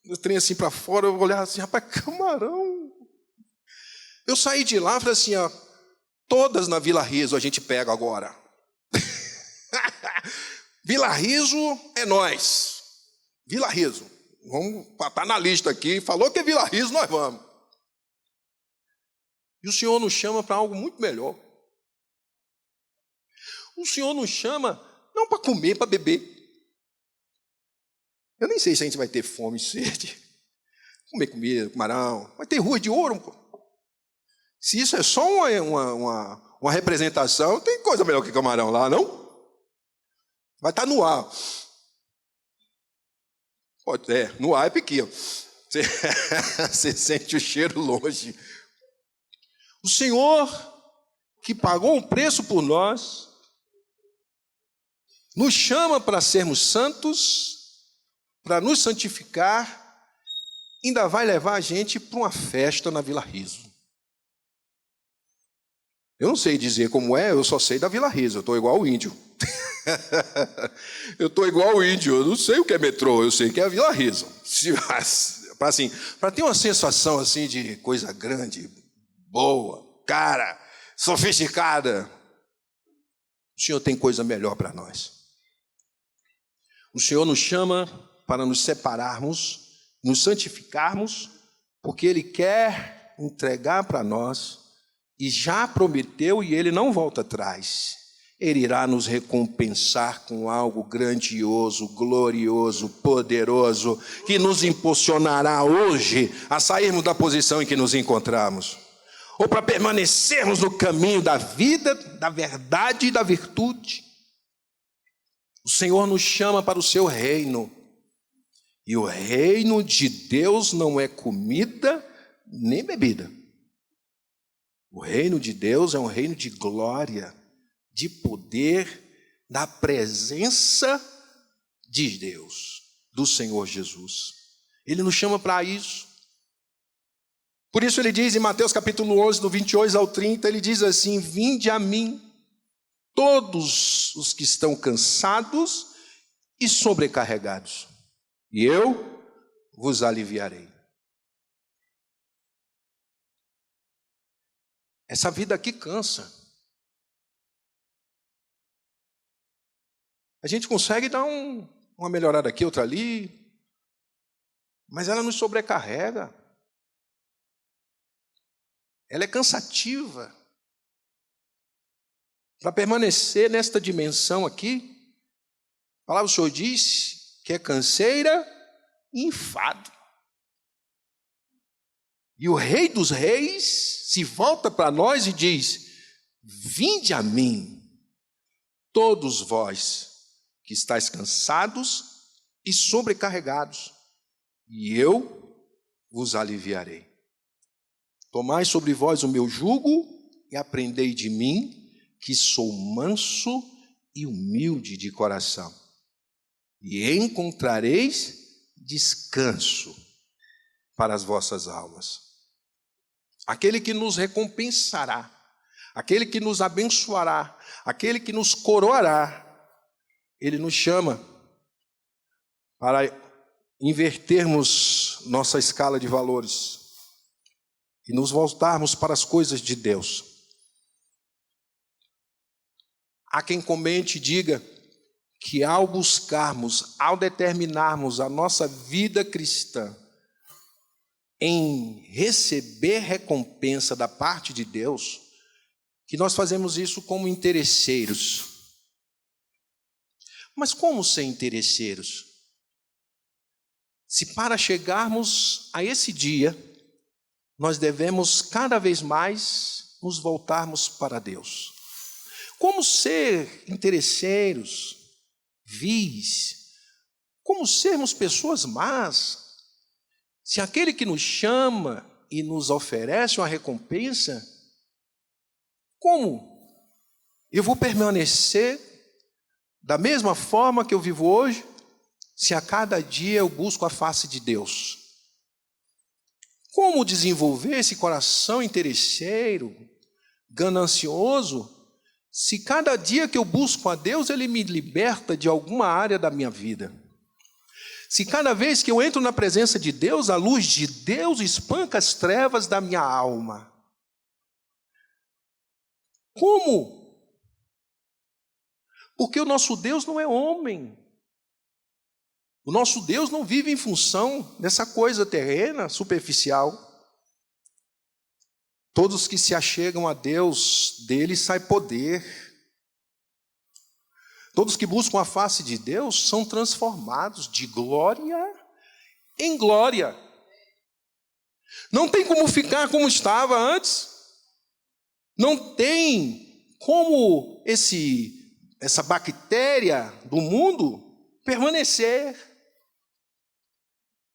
eu trem assim para fora, eu olhava assim, rapaz, camarão. Eu saí de lá e falei assim, ó, todas na Vila Riso a gente pega agora. Vila Riso é nós. Vila Riso. Vamos estar na lista aqui. Falou que é Vila Riso, nós vamos. E o Senhor nos chama para algo muito melhor. O Senhor nos chama não para comer, para beber. Eu nem sei se a gente vai ter fome e sede. Comer comida, camarão. Vai ter rua de ouro. Pô. Se isso é só uma representação, tem coisa melhor que camarão lá, não? Vai estar no ar. No ar é pequeno. Você sente o cheiro longe. O Senhor, que pagou um preço por nós, nos chama para sermos santos, para nos santificar, ainda vai levar a gente para uma festa na Vila Riso. Eu não sei dizer como é, eu só sei da Vila Risa, eu estou igual o índio. Eu estou igual o índio, eu não sei o que é metrô, eu sei que é a Vila Risa. Para ter uma sensação assim de coisa grande, boa, cara, sofisticada, o Senhor tem coisa melhor para nós. O Senhor nos chama para nos separarmos, nos santificarmos, porque Ele quer entregar para nós, e já prometeu, e Ele não volta atrás. Ele irá nos recompensar com algo grandioso, glorioso, poderoso, que nos impulsionará hoje a sairmos da posição em que nos encontramos, ou para permanecermos no caminho da vida, da verdade e da virtude. O Senhor nos chama para o seu reino, e o reino de Deus não é comida nem bebida. O reino de Deus é um reino de glória, de poder, da presença de Deus, do Senhor Jesus. Ele nos chama para isso. Por isso ele diz em Mateus capítulo 11, do 28 ao 30, ele diz assim: vinde a mim, todos os que estão cansados e sobrecarregados, e eu vos aliviarei. Essa vida aqui cansa. A gente consegue dar uma melhorada aqui, outra ali, mas ela nos sobrecarrega. Ela é cansativa. Para permanecer nesta dimensão aqui, a palavra do Senhor diz que é canseira e enfado. E o Rei dos Reis se volta para nós e diz: vinde a mim, todos vós que estáis cansados e sobrecarregados, e eu vos aliviarei. Tomai sobre vós o meu jugo e aprendei de mim, que sou manso e humilde de coração, e encontrareis descanso para as vossas almas. Aquele que nos recompensará, aquele que nos abençoará, aquele que nos coroará, Ele nos chama para invertermos nossa escala de valores e nos voltarmos para as coisas de Deus. Há quem comente e diga que ao buscarmos, ao determinarmos a nossa vida cristã em receber recompensa da parte de Deus, que nós fazemos isso como interesseiros. Mas como ser interesseiros? Se para chegarmos a esse dia, nós devemos cada vez mais nos voltarmos para Deus. Como ser interesseiros, vis? Como sermos pessoas más? Se aquele que nos chama e nos oferece uma recompensa, como eu vou permanecer da mesma forma que eu vivo hoje, se a cada dia eu busco a face de Deus? Como desenvolver esse coração interesseiro, ganancioso, se cada dia que eu busco a Deus, Ele me liberta de alguma área da minha vida? Se cada vez que eu entro na presença de Deus, a luz de Deus espanca as trevas da minha alma? Como? Porque o nosso Deus não é homem. O nosso Deus não vive em função dessa coisa terrena, superficial. Todos que se achegam a Deus, dele sai poder. Todos que buscam a face de Deus são transformados de glória em glória. Não tem como ficar como estava antes. Não tem como essa bactéria do mundo permanecer.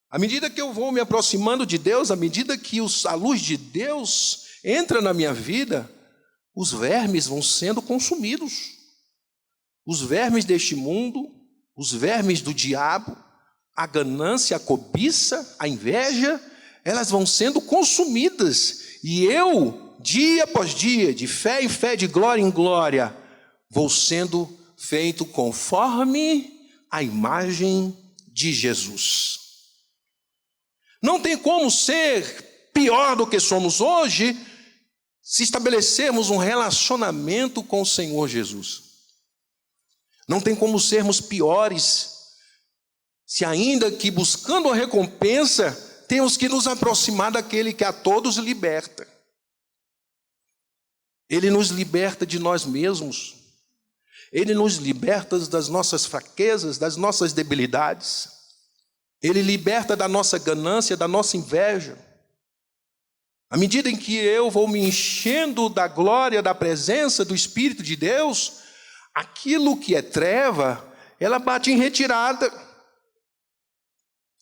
À medida que eu vou me aproximando de Deus, à medida que a luz de Deus entra na minha vida, os vermes vão sendo consumidos. Os vermes deste mundo, os vermes do diabo, a ganância, a cobiça, a inveja, elas vão sendo consumidas. E eu dia após dia, de fé em fé, de glória em glória, vou sendo feito conforme a imagem de Jesus. Não tem como ser pior do que somos hoje se estabelecermos um relacionamento com o Senhor Jesus. Não tem como sermos piores se, ainda que buscando a recompensa, temos que nos aproximar daquele que a todos liberta. Ele nos liberta de nós mesmos. Ele nos liberta das nossas fraquezas, das nossas debilidades. Ele liberta da nossa ganância, da nossa inveja. À medida em que eu vou me enchendo da glória, da presença do Espírito de Deus, aquilo que é treva, ela bate em retirada.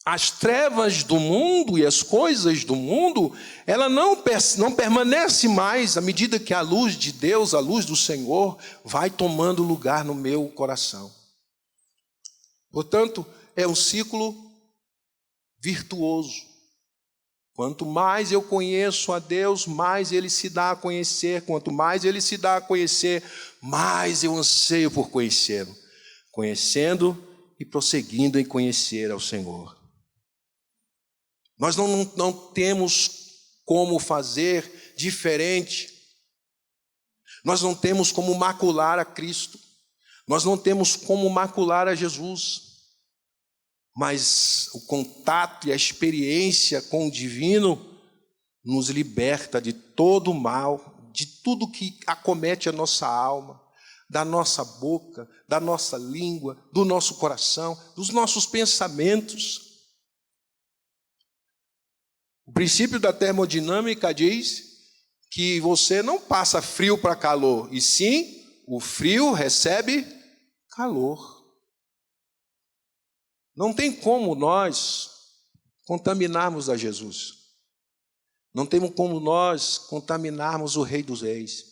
As trevas do mundo e as coisas do mundo, ela não permanece mais à medida que a luz de Deus, a luz do Senhor, vai tomando lugar no meu coração. Portanto, é um ciclo virtuoso. Quanto mais eu conheço a Deus, mais Ele se dá a conhecer. Quanto mais Ele se dá a conhecer, mais eu anseio por conhecê-lo. Conhecendo e prosseguindo em conhecer ao Senhor. Nós não temos como fazer diferente. Nós não temos como macular a Cristo. Nós não temos como macular a Jesus. Mas o contato e a experiência com o divino nos liberta de todo o mal, de tudo que acomete a nossa alma, da nossa boca, da nossa língua, do nosso coração, dos nossos pensamentos. O princípio da termodinâmica diz que você não passa frio para calor, e sim o frio recebe calor. Não tem como nós contaminarmos a Jesus. Não tem como nós contaminarmos o Rei dos Reis.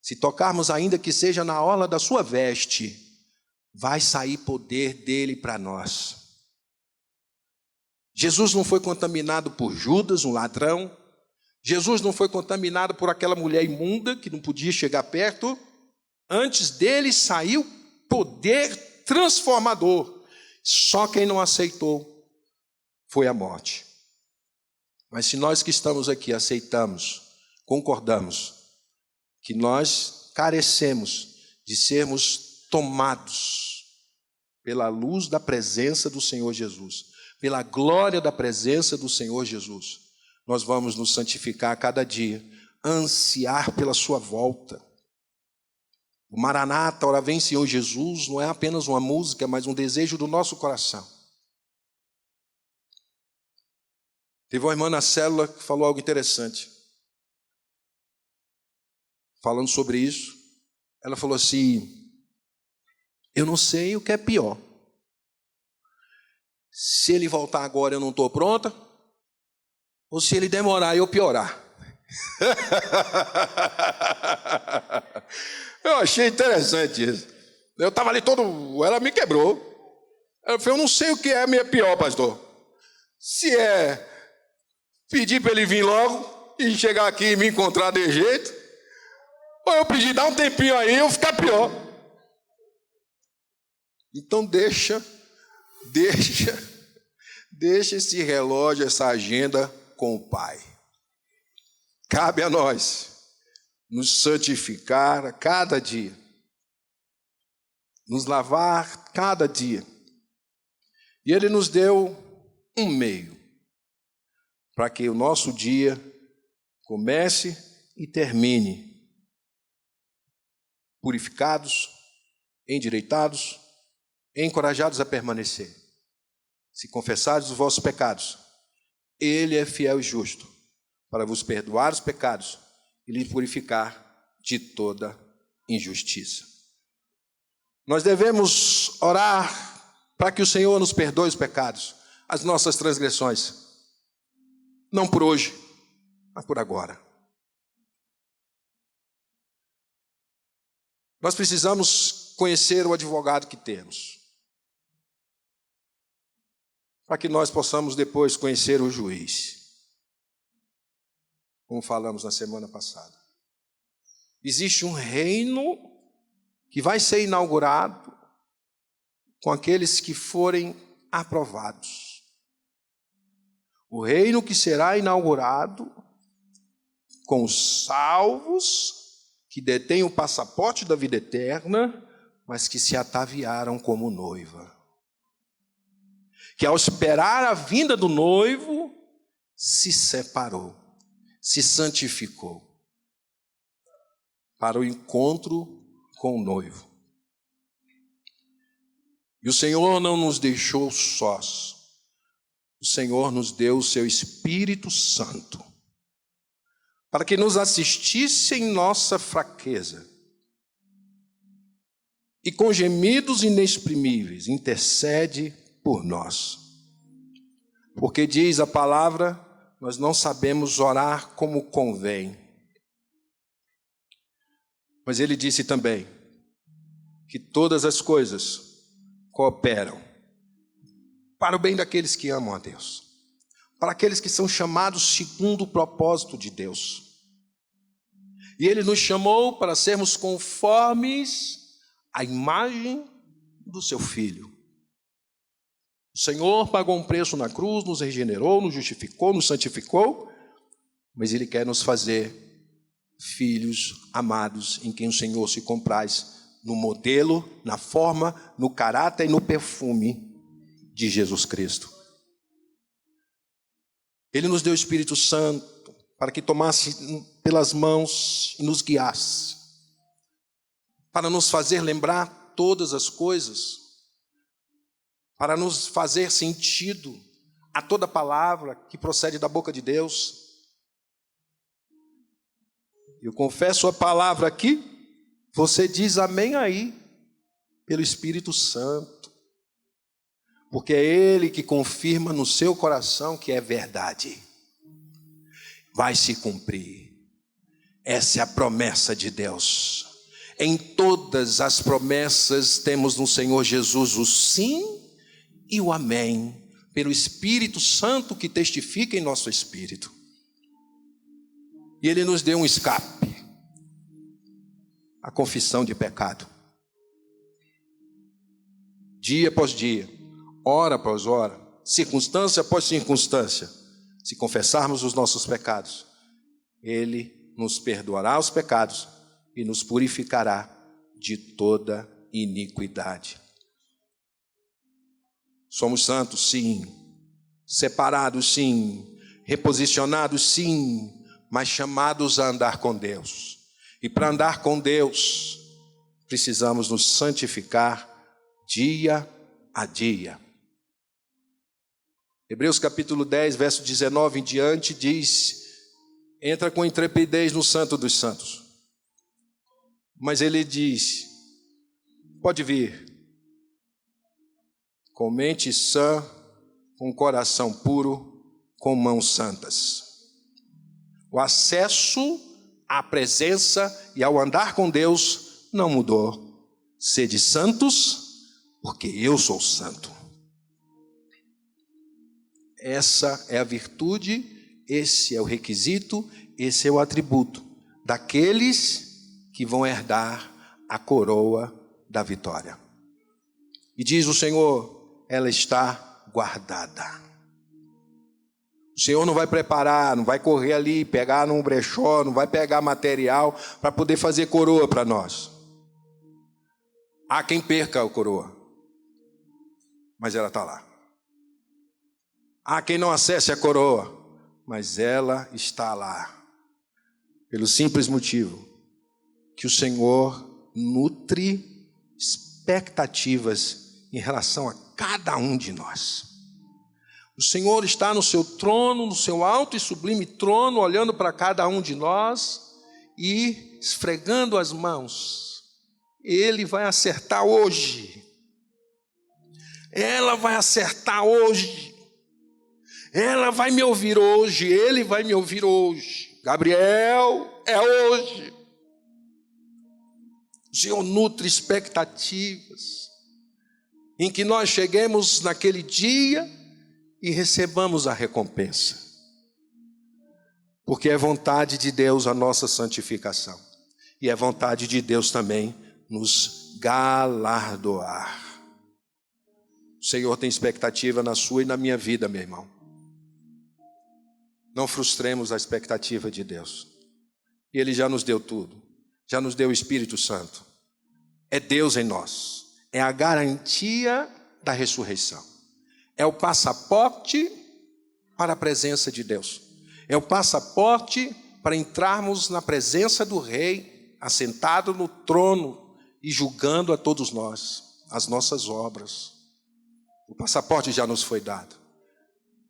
Se tocarmos ainda que seja na orla da sua veste, vai sair poder dele para nós. Jesus não foi contaminado por Judas, um ladrão. Jesus não foi contaminado por aquela mulher imunda que não podia chegar perto. Antes dele saiu poder transformador. Só quem não aceitou foi a morte. Mas se nós que estamos aqui aceitamos, concordamos, que nós carecemos de sermos tomados pela luz da presença do Senhor Jesus, pela glória da presença do Senhor Jesus, nós vamos nos santificar a cada dia, ansiar pela sua volta. O Maranata, ora vem Senhor Jesus, não é apenas uma música, mas um desejo do nosso coração. Teve uma irmã na célula que falou algo interessante. Falando sobre isso, ela falou assim: eu não sei o que é pior. Se ele voltar agora eu não estou pronta, ou se ele demorar e eu piorar. Eu achei interessante isso. Eu estava ali todo... Ela me quebrou. Ela falou: eu não sei o que é pior, pastor. Se é pedir para ele vir logo e chegar aqui e me encontrar de jeito, ou eu pedir, dá um tempinho aí e eu ficar pior. Então deixa esse relógio, essa agenda com o Pai. Cabe a nós nos santificar a cada dia, nos lavar cada dia. E Ele nos deu um meio para que o nosso dia comece e termine purificados, endireitados, encorajados a permanecer. Se confessares os vossos pecados, Ele é fiel e justo para vos perdoar os pecados e lhe purificar de toda injustiça. Nós devemos orar para que o Senhor nos perdoe os pecados, as nossas transgressões, não por hoje, mas por agora. Nós precisamos conhecer o advogado que temos, para que nós possamos depois conhecer o juiz. como falamos na semana passada. Existe um reino que vai ser inaugurado com aqueles que forem aprovados. O reino que será inaugurado com os salvos que detêm o passaporte da vida eterna, mas que se ataviaram como noiva. Que ao esperar a vinda do noivo, se separou, se santificou para o encontro com o noivo. E o Senhor não nos deixou sós. O Senhor nos deu o seu Espírito Santo para que nos assistisse em nossa fraqueza e com gemidos inexprimíveis intercede por nós. Porque diz a palavra, nós não sabemos orar como convém. Mas ele disse também que todas as coisas cooperam para o bem daqueles que amam a Deus, para aqueles que são chamados segundo o propósito de Deus. E ele nos chamou para sermos conformes à imagem do seu Filho. O Senhor pagou um preço na cruz, nos regenerou, nos justificou, nos santificou, mas ele quer nos fazer filhos amados em quem o Senhor se compraz, no modelo, na forma, no caráter e no perfume de Jesus Cristo. Ele nos deu o Espírito Santo para que tomasse pelas mãos e nos guiasse, para nos fazer lembrar todas as coisas, para nos fazer sentido a toda palavra que procede da boca de Deus. Eu confesso a palavra aqui, você diz amém aí, pelo Espírito Santo, porque é Ele que confirma no seu coração que é verdade. Vai se cumprir. Essa é a promessa de Deus. Em todas as promessas temos no Senhor Jesus o sim e o amém, pelo Espírito Santo que testifica em nosso espírito. E Ele nos deu um escape, a confissão de pecado. Dia após dia, hora após hora, circunstância após circunstância, se confessarmos os nossos pecados, Ele nos perdoará os pecados e nos purificará de toda iniquidade. Somos santos, sim. Separados, sim. Reposicionados, sim. Mas chamados a andar com Deus. E para andar com Deus, precisamos nos santificar dia a dia. Hebreus capítulo 10, verso 19 em diante, diz: entra com intrepidez no Santo dos Santos. Mas ele diz: pode vir, com mente sã, com coração puro, com mãos santas. O acesso à presença e ao andar com Deus não mudou. Sede santos, porque eu sou santo. Essa é a virtude, esse é o requisito, esse é o atributo daqueles que vão herdar a coroa da vitória. E diz o Senhor, ela está guardada. O Senhor não vai preparar, não vai correr ali, pegar num brechó, não vai pegar material para poder fazer coroa para nós. Há quem perca a coroa, mas ela está lá. Há quem não acesse a coroa, mas ela está lá. Pelo simples motivo que o Senhor nutre expectativas em relação a cada um de nós. O Senhor está no seu trono, no seu alto e sublime trono, olhando para cada um de nós e esfregando as mãos. Ele vai acertar hoje. Ela vai acertar hoje. Ela vai me ouvir hoje. Ele vai me ouvir hoje. Gabriel, é hoje. O Senhor nutre expectativas em que nós cheguemos naquele dia e recebamos a recompensa. porque é vontade de Deus a nossa santificação. E é vontade de Deus também nos galardoar. O Senhor tem expectativa na sua e na minha vida, meu irmão. Não frustremos a expectativa de Deus. Ele já nos deu tudo. Já nos deu o Espírito Santo. É Deus em nós. É a garantia da ressurreição. É o passaporte para a presença de Deus. É o passaporte para entrarmos na presença do Rei, assentado no trono e julgando a todos nós, as nossas obras. O passaporte já nos foi dado.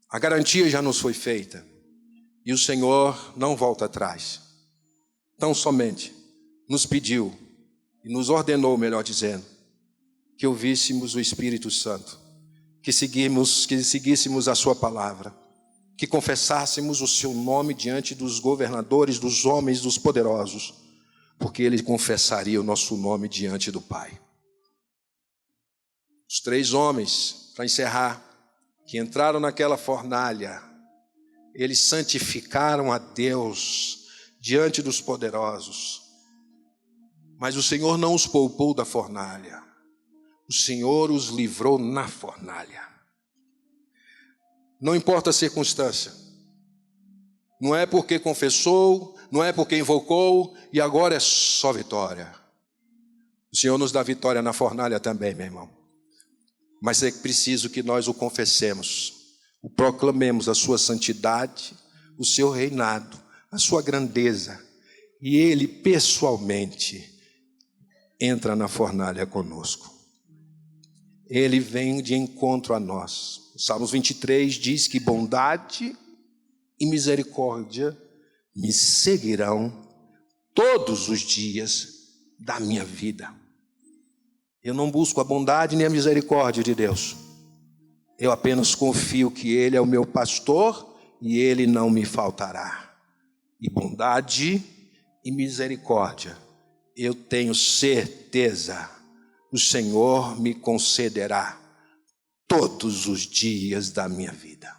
A garantia já nos foi feita. E o Senhor não volta atrás. Tão somente nos pediu e nos ordenou, melhor dizendo, que ouvíssemos o Espírito Santo, que seguíssemos a sua palavra, que confessássemos o seu nome diante dos governadores, dos homens, dos poderosos, porque ele confessaria o nosso nome diante do Pai. Os 3 homens, para encerrar, que entraram naquela fornalha, eles santificaram a Deus diante dos poderosos. Mas o Senhor não os poupou da fornalha. O Senhor os livrou na fornalha. Não importa a circunstância. Não é porque confessou, não é porque invocou e agora é só vitória. O Senhor nos dá vitória na fornalha também, meu irmão. Mas é preciso que nós o confessemos, o proclamemos a sua santidade, o seu reinado, a sua grandeza. E Ele pessoalmente entra na fornalha conosco. Ele vem de encontro a nós. Salmos 23 diz que bondade e misericórdia me seguirão todos os dias da minha vida. Eu não busco a bondade nem a misericórdia de Deus. Eu apenas confio que Ele é o meu pastor e Ele não me faltará. E bondade e misericórdia, eu tenho certeza, o Senhor me concederá todos os dias da minha vida.